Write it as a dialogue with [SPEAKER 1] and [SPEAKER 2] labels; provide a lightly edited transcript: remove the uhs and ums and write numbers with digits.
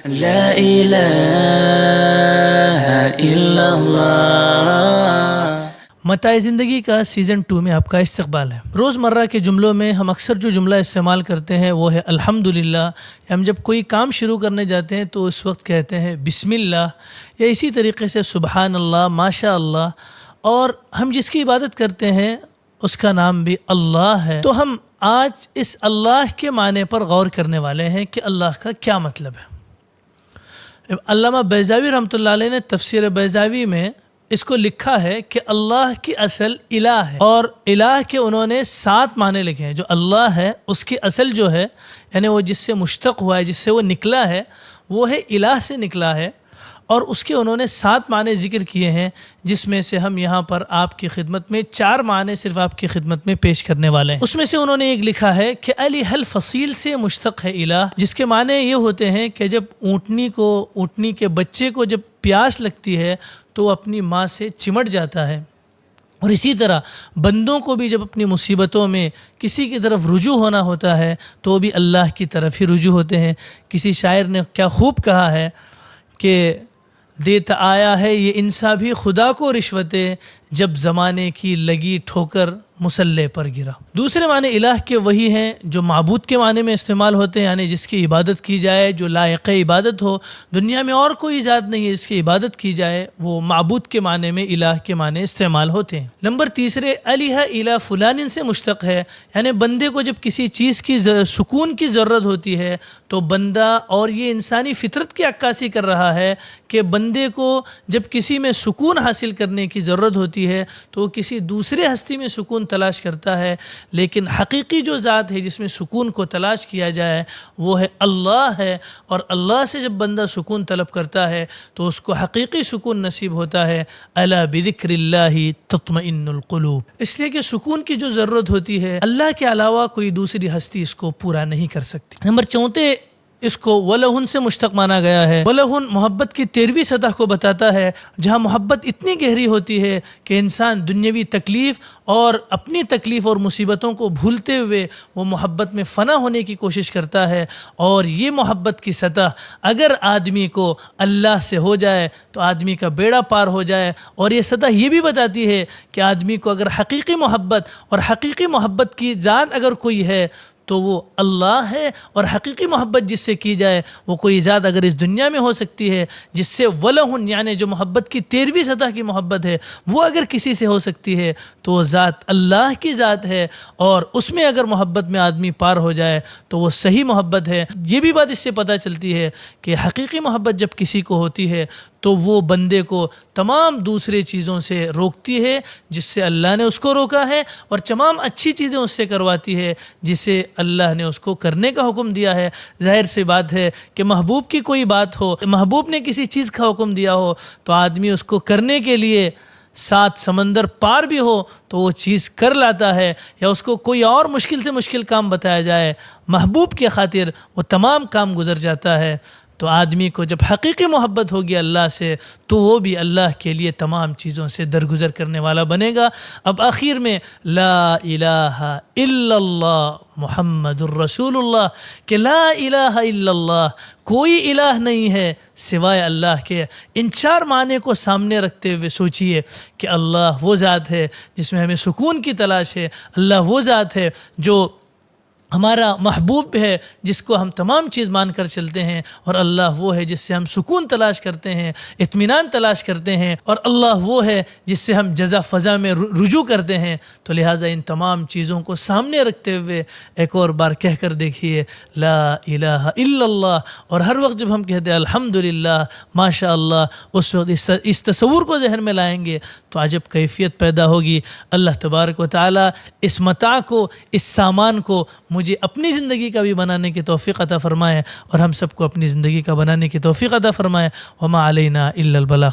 [SPEAKER 1] لا الہ الا اللہ۔
[SPEAKER 2] متاع زندگی کا سیزن 2 میں آپ کا استقبال ہے۔ روزمرہ کے جملوں میں ہم اکثر جو جملہ استعمال کرتے ہیں وہ ہے الحمدللہ۔ ہم جب کوئی کام شروع کرنے جاتے ہیں تو اس وقت کہتے ہیں بسم اللہ، یا اسی طریقے سے سبحان اللہ، ماشاء اللہ۔ اور ہم جس کی عبادت کرتے ہیں اس کا نام بھی اللہ ہے۔ تو ہم آج اس اللہ کے معنی پر غور کرنے والے ہیں کہ اللہ کا کیا مطلب ہے۔ علامہ بیضاوی رحمۃ اللہ علیہ نے تفسیر بیضاوی میں اس کو لکھا ہے کہ اللہ کی اصل الہ ہے، اور الہ کے انہوں نے 7 معنی لکھے ہیں۔ جو اللہ ہے اس کی اصل جو ہے، یعنی وہ جس سے مشتق ہوا ہے، جس سے وہ نکلا ہے، وہ ہے الہ سے نکلا ہے، اور اس کے انہوں نے 7 معنی ذکر کیے ہیں، جس میں سے ہم یہاں پر آپ کی خدمت میں 4 معنی صرف آپ کی خدمت میں پیش کرنے والے ہیں۔ اس میں سے انہوں نے ایک لکھا ہے کہ الہ الفصیل سے مشتق ہے الہ، جس کے معنی یہ ہوتے ہیں کہ جب اونٹنی کے بچے کو جب پیاس لگتی ہے تو وہ اپنی ماں سے چمٹ جاتا ہے، اور اسی طرح بندوں کو بھی جب اپنی مصیبتوں میں کسی کی طرف رجوع ہونا ہوتا ہے تو وہ بھی اللہ کی طرف ہی رجوع ہوتے ہیں۔ کسی شاعر نے کیا خوب کہا ہے کہ دیتا آیا ہے یہ انسان بھی خدا کو رشوتیں، جب زمانے کی لگی ٹھوکر مسلح پر گرا۔ دوسرے معنی الہ کے وہی ہیں جو معبود کے معنی میں استعمال ہوتے ہیں، یعنی جس کی عبادت کی جائے، جو لائق عبادت ہو۔ دنیا میں اور کوئی ذات نہیں ہے جس کی عبادت کی جائے، وہ معبود کے معنی میں الہ کے معنی استعمال ہوتے ہیں۔ نمبر تیسرے، الہ الہ فلان سے مشتق ہے، یعنی بندے کو جب کسی چیز کی سکون کی ضرورت ہوتی ہے تو بندہ، اور یہ انسانی فطرت کی عکاسی کر رہا ہے کہ بندے کو جب کسی میں سکون حاصل کرنے کی ضرورت ہوتی ہے تو وہ کسی دوسرے ہستی میں سکون تلاش کرتا ہے، لیکن حقیقی جو ذات ہے جس میں سکون کو تلاش کیا جائے وہ ہے اللہ ہے، اور اللہ سے جب بندہ سکون طلب کرتا ہے تو اس کو حقیقی سکون نصیب ہوتا ہے۔ الا بذکر اللہ تطمئن القلوب۔ اس لیے کہ سکون کی جو ضرورت ہوتی ہے اللہ کے علاوہ کوئی دوسری ہستی اس کو پورا نہیں کر سکتی۔ نمبر 4، اس کو ولہن سے مشتق مانا گیا ہے۔ ولہن محبت کی 13ویں سطح کو بتاتا ہے، جہاں محبت اتنی گہری ہوتی ہے کہ انسان دنیاوی تکلیف اور اپنی تکلیف اور مصیبتوں کو بھولتے ہوئے وہ محبت میں فنا ہونے کی کوشش کرتا ہے، اور یہ محبت کی سطح اگر آدمی کو اللہ سے ہو جائے تو آدمی کا بیڑا پار ہو جائے۔ اور یہ سطح یہ بھی بتاتی ہے کہ آدمی کو اگر حقیقی محبت، اور حقیقی محبت کی ذات اگر کوئی ہے تو وہ اللہ ہے، اور حقیقی محبت جس سے کی جائے وہ کوئی ذات اگر اس دنیا میں ہو سکتی ہے جس سے ولہن، یعنی جو محبت کی 13ویں سطح کی محبت ہے، وہ اگر کسی سے ہو سکتی ہے تو وہ ذات اللہ کی ذات ہے، اور اس میں اگر محبت میں آدمی پار ہو جائے تو وہ صحیح محبت ہے۔ یہ بھی بات اس سے پتہ چلتی ہے کہ حقیقی محبت جب کسی کو ہوتی ہے تو وہ بندے کو تمام دوسرے چیزوں سے روکتی ہے جس سے اللہ نے اس کو روکا ہے، اور تمام اچھی چیزیں اس سے کرواتی ہے جسے اللہ نے اس کو کرنے کا حکم دیا ہے۔ ظاہر سی بات ہے کہ محبوب کی کوئی بات ہو، محبوب نے کسی چیز کا حکم دیا ہو تو آدمی اس کو کرنے کے لیے 7 سمندر پار بھی ہو تو وہ چیز کر لاتا ہے، یا اس کو کوئی اور مشکل سے مشکل کام بتایا جائے، محبوب کی خاطر وہ تمام کام گزر جاتا ہے۔ تو آدمی کو جب حقیقی محبت ہوگی اللہ سے تو وہ بھی اللہ کے لیے تمام چیزوں سے درگزر کرنے والا بنے گا۔ اب آخر میں لا الہ الا اللہ محمد الرسول اللہ، کہ لا الہ الا اللہ، کوئی الہ نہیں ہے سوائے اللہ کے۔ ان 4 معنی کو سامنے رکھتے ہوئے سوچئے کہ اللہ وہ ذات ہے جس میں ہمیں سکون کی تلاش ہے، اللہ وہ ذات ہے جو ہمارا محبوب ہے جس کو ہم تمام چیز مان کر چلتے ہیں، اور اللہ وہ ہے جس سے ہم سکون تلاش کرتے ہیں، اطمینان تلاش کرتے ہیں، اور اللہ وہ ہے جس سے ہم جزا فضا میں رجوع کرتے ہیں۔ تو لہٰذا ان تمام چیزوں کو سامنے رکھتے ہوئے ایک اور بار کہہ کر دیکھیے لا الہ الا اللہ، اور ہر وقت جب ہم کہتے ہیں الحمدللہ، ماشاء اللہ، اس وقت اس تصور کو ذہن میں لائیں گے تو عجب کیفیت پیدا ہوگی۔ اللہ تبارک و تعالی اس متاع کو، اس سامان کو مجھے اپنی زندگی کا بھی بنانے کی توفیق عطا فرمائے، اور ہم سب کو اپنی زندگی کا بنانے کی توفیق عطا فرمائے۔ وما علینا الا البلاغ۔